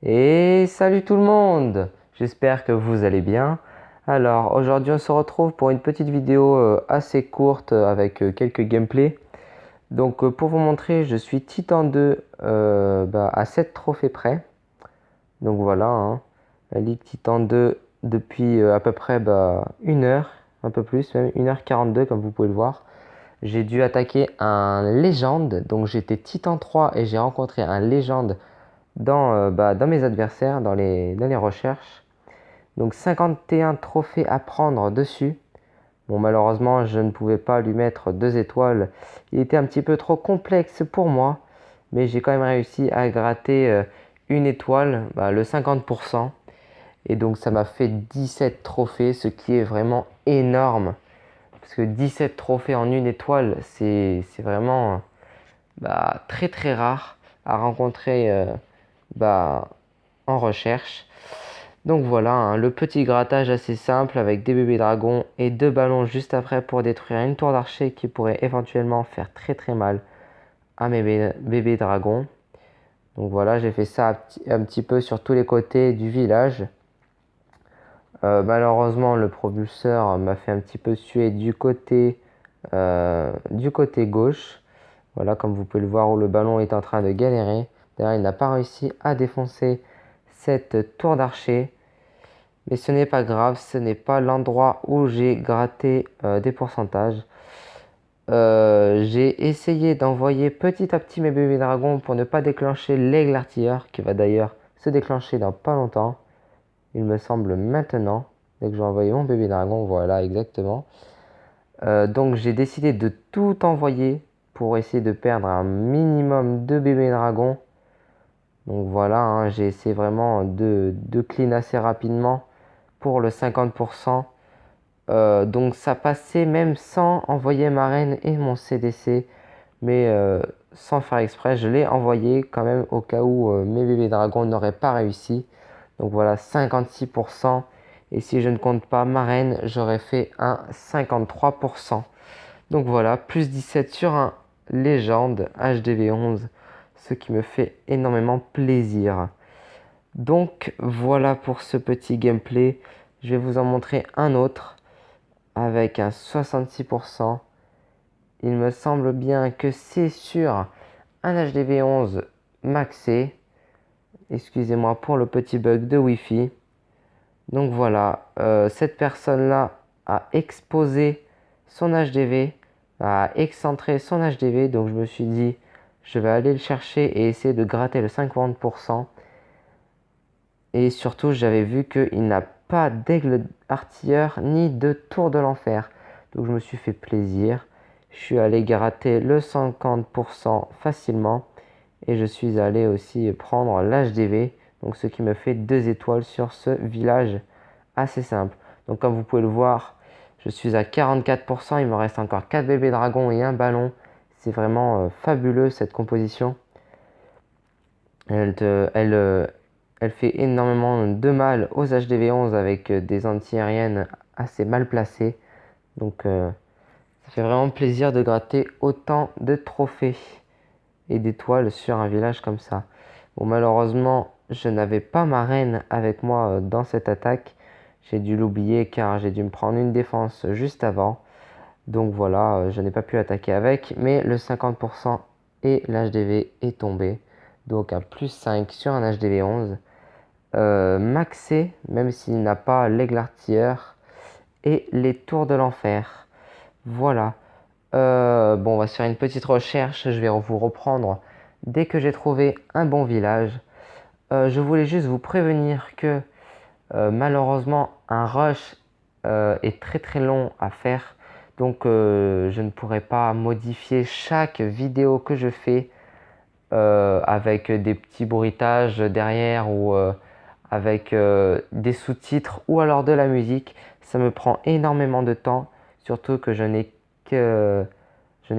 Et salut tout le monde! J'espère que vous allez bien. Alors aujourd'hui on se retrouve pour une petite vidéo assez courte avec quelques gameplays. Donc pour vous montrer, je suis Titan 2 à 7 trophées près. Donc voilà, hein, la Ligue Titan 2 depuis à peu près une heure, un peu plus, même 1h42 comme vous pouvez le voir. J'ai dû attaquer un légende, donc j'étais Titan 3 et j'ai rencontré un légende dans mes adversaires, dans les recherches. Donc 51 trophées à prendre dessus. Bon, malheureusement, je ne pouvais pas lui mettre 2 étoiles. Il était un petit peu trop complexe pour moi. Mais j'ai quand même réussi à gratter une étoile, le 50%. Et donc ça m'a fait 17 trophées, ce qui est vraiment énorme. Parce que 17 trophées en une étoile, c'est vraiment très très rare à rencontrer bah, en recherche. Donc voilà, hein, le petit grattage assez simple avec des bébés dragons et 2 ballons juste après pour détruire une tour d'archer qui pourrait éventuellement faire très très mal à mes bébés dragons. Donc voilà, j'ai fait ça un petit peu sur tous les côtés du village. Malheureusement, le propulseur m'a fait un petit peu suer du côté gauche. Voilà, comme vous pouvez le voir où le ballon est en train de galérer. D'ailleurs, il n'a pas réussi à défoncer cette tour d'archer. Mais ce n'est pas grave, ce n'est pas l'endroit où j'ai gratté des pourcentages. J'ai essayé d'envoyer petit à petit mes bébés dragons pour ne pas déclencher l'aigle artilleur, qui va d'ailleurs se déclencher dans pas longtemps. Il me semble maintenant, dès que j'ai envoyé mon bébé dragon, voilà exactement. Donc j'ai décidé de tout envoyer pour essayer de perdre un minimum de bébés dragons. Donc voilà, hein, j'ai essayé vraiment de clean assez rapidement pour le 50%. Donc ça passait même sans envoyer ma reine et mon CDC. Mais sans faire exprès, je l'ai envoyé quand même au cas où mes bébés dragons n'auraient pas réussi. Donc voilà, 56%. Et si je ne compte pas ma reine, j'aurais fait un 53%. Donc voilà, plus 17 sur un légende HDV11, ce qui me fait énormément plaisir. Donc voilà pour ce petit gameplay. Je vais vous en montrer un autre avec un 66%. Il me semble bien que c'est sur un HDV11 maxé. Excusez-moi pour le petit bug de Wi-Fi. Donc voilà, cette personne-là a exposé son HDV, a excentré son HDV. Donc je me suis dit, je vais aller le chercher et essayer de gratter le 50%. Et surtout, j'avais vu qu'il n'a pas d'aigle artilleur ni de tour de l'enfer. Donc je me suis fait plaisir. Je suis allé gratter le 50% facilement. Et je suis allé aussi prendre l'HDV. Donc ce qui me fait 2 étoiles sur ce village assez simple. Donc comme vous pouvez le voir, je suis à 44%. Il me reste encore 4 bébés dragons et un ballon. C'est vraiment fabuleux cette composition. Elle fait énormément de mal aux HDV11 avec des anti-aériennes assez mal placées. Donc ça fait vraiment plaisir de gratter autant de trophées et d'étoiles sur un village comme ça. Bon, malheureusement, je n'avais pas ma reine avec moi dans cette attaque. J'ai dû l'oublier car j'ai dû me prendre une défense juste avant. Donc voilà, je n'ai pas pu attaquer avec. Mais le 50% et l'HDV est tombé. Donc un plus 5 sur un HDV11. Maxé, même s'il n'a pas l'aigle artilleur. Et les tours de l'enfer. Voilà. Bon, on va se faire une petite recherche. Je vais vous reprendre dès que j'ai trouvé un bon village. Je voulais juste vous prévenir que malheureusement, un rush est très très long à faire. Donc, je ne pourrai pas modifier chaque vidéo que je fais avec des petits bruitages derrière ou avec des sous-titres ou alors de la musique. Ça me prend énormément de temps, surtout que je n'ai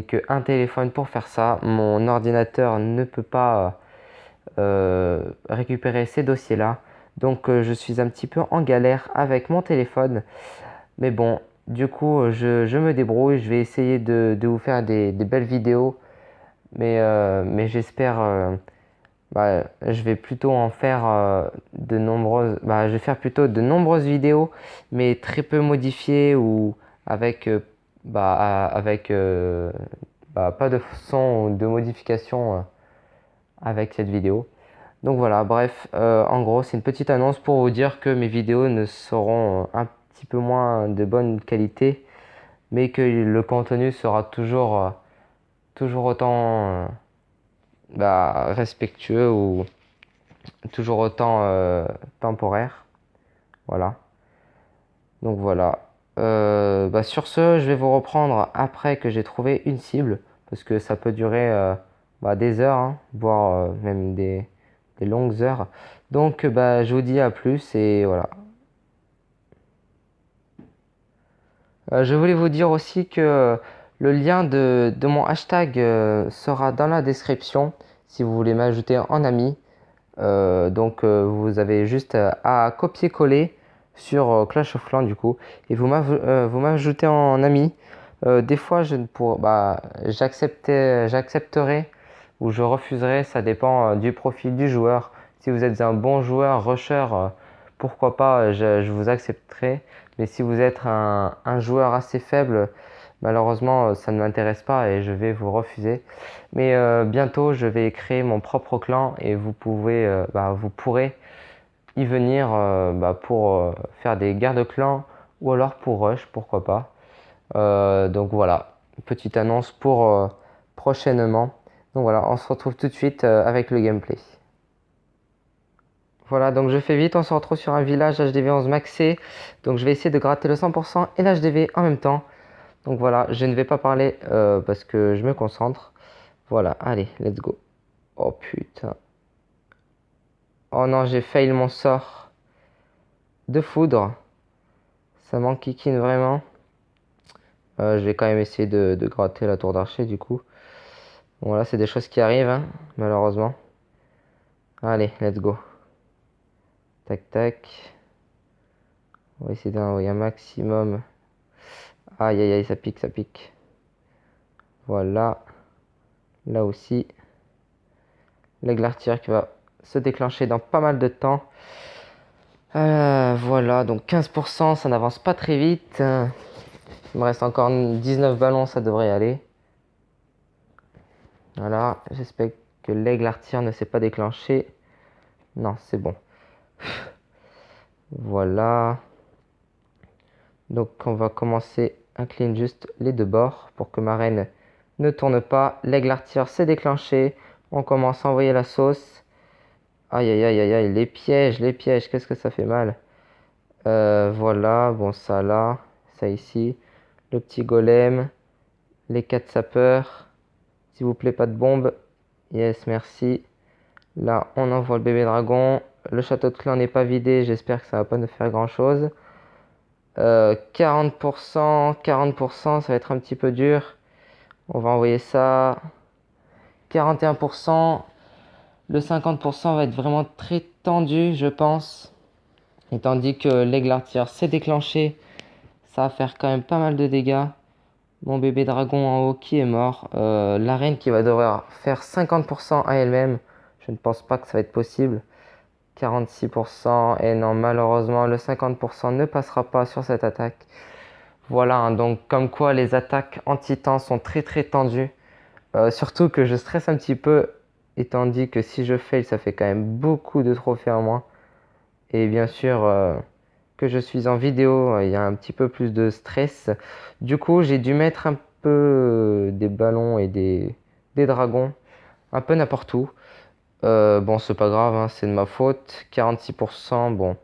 qu'un téléphone pour faire ça. Mon ordinateur ne peut pas récupérer ces dossiers-là. Donc je suis un petit peu en galère avec mon téléphone. Mais bon, du coup, je me débrouille. Je vais essayer de vous faire des belles vidéos. Mais j'espère je vais plutôt en faire je vais faire plutôt de nombreuses vidéos, mais très peu modifiées ou avec, avec pas de son ou de modification avec cette vidéo. Donc voilà, bref, en gros, c'est une petite annonce pour vous dire que mes vidéos ne seront un petit peu moins de bonne qualité, mais que le contenu sera toujours autant respectueux ou toujours autant temporaire. Voilà. Donc voilà. Sur ce, je vais vous reprendre après que j'ai trouvé une cible, parce que ça peut durer des heures, hein, voire même des longues heures. Donc je vous dis à plus et voilà. Je voulais vous dire aussi que le lien de mon hashtag sera dans la description si vous voulez m'ajouter en ami. Vous avez juste à copier-coller sur Clash of Clans du coup et vous m'ajoutez en ami. Des fois je ne pourrais, j'accepterai ou je refuserai, ça dépend du profil du joueur. Si vous êtes un bon joueur rusher, pourquoi pas, je vous accepterai. Mais si vous êtes un joueur assez faible, malheureusement ça ne m'intéresse pas et je vais vous refuser. Mais bientôt, je vais créer mon propre clan et vous pourrez y venir pour faire des guerres de clans ou alors pour rush, pourquoi pas. Donc voilà, petite annonce pour prochainement. Donc voilà, on se retrouve tout de suite avec le gameplay. Voilà, donc je fais vite, on se retrouve sur un village HDV 11 maxé. Donc je vais essayer de gratter le 100% et l'HDV en même temps. Donc voilà, je ne vais pas parler parce que je me concentre. Voilà, allez, let's go. Oh putain. Oh non, j'ai fail mon sort de foudre. Ça m'enquiquine vraiment. Je vais quand même essayer de gratter la tour d'archer du coup. Bon là, c'est des choses qui arrivent, hein, malheureusement. Allez, let's go. Tac, tac. On va essayer d'envoyer un maximum. Aïe, aïe, aïe, ça pique, ça pique. Voilà. Là aussi. L'aigle artilleur qui va se déclencher dans pas mal de temps. Voilà, donc 15%, ça n'avance pas très vite. Il me reste encore 19 ballons, ça devrait aller. Voilà, j'espère que l'aigle artilleur ne s'est pas déclenché. Non, c'est bon. Voilà. Donc on va commencer à clean juste les deux bords pour que ma reine ne tourne pas. L'aigle artilleur s'est déclenché. On commence à envoyer la sauce. Aïe aïe aïe aïe aïe, les pièges, qu'est-ce que ça fait mal. Voilà, bon ça là, ça ici. Le petit golem, les 4 sapeurs. S'il vous plaît, pas de bombe. Yes, merci. Là, on envoie le bébé dragon. Le château de clan n'est pas vidé. J'espère que ça va pas nous faire grand chose. 40%, 40%, ça va être un petit peu dur. On va envoyer ça. 41%. Le 50% va être vraiment très tendu, je pense. Et tandis que l'aigle artilleur s'est déclenché, ça va faire quand même pas mal de dégâts. Mon bébé dragon en haut qui est mort. La reine qui va devoir faire 50% à elle-même. Je ne pense pas que ça va être possible. 46%. Et non, malheureusement, le 50% ne passera pas sur cette attaque. Voilà, hein, donc comme quoi les attaques anti-temps sont très très tendues. Surtout que je stresse un petit peu, étant dit que si je fail, ça fait quand même beaucoup de trophées en moins. Et bien sûr que je suis en vidéo, il y a un petit peu plus de stress. Du coup, j'ai dû mettre un peu des ballons et des dragons, un peu n'importe où. Bon, c'est pas grave, hein, c'est de ma faute. 46%, bon,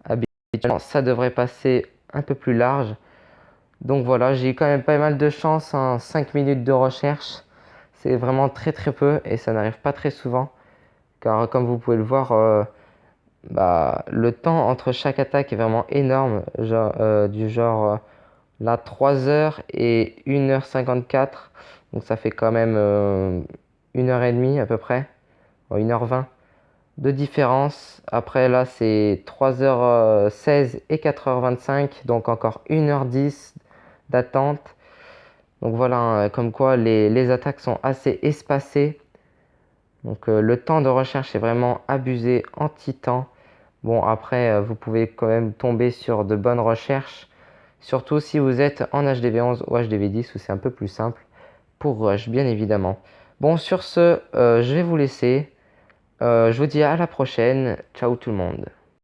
habituellement, ça devrait passer un peu plus large. Donc voilà, j'ai eu quand même pas mal de chance en 5 minutes de recherche. C'est vraiment très très peu et ça n'arrive pas très souvent. Car comme vous pouvez le voir, le temps entre chaque attaque est vraiment énorme. Du genre là 3 heures et 1h54. Donc ça fait quand même 1h30 à peu près. 1h20 de différence. Après là c'est 3h16 et 4h25. Donc encore 1h10 d'attente. Donc voilà, hein, comme quoi les attaques sont assez espacées. Donc le temps de recherche est vraiment abusé en titan. Bon, après, vous pouvez quand même tomber sur de bonnes recherches, surtout si vous êtes en HDV11 ou HDV10 où c'est un peu plus simple pour rush, bien évidemment. Bon, sur ce, je vais vous laisser. Je vous dis à la prochaine. Ciao tout le monde.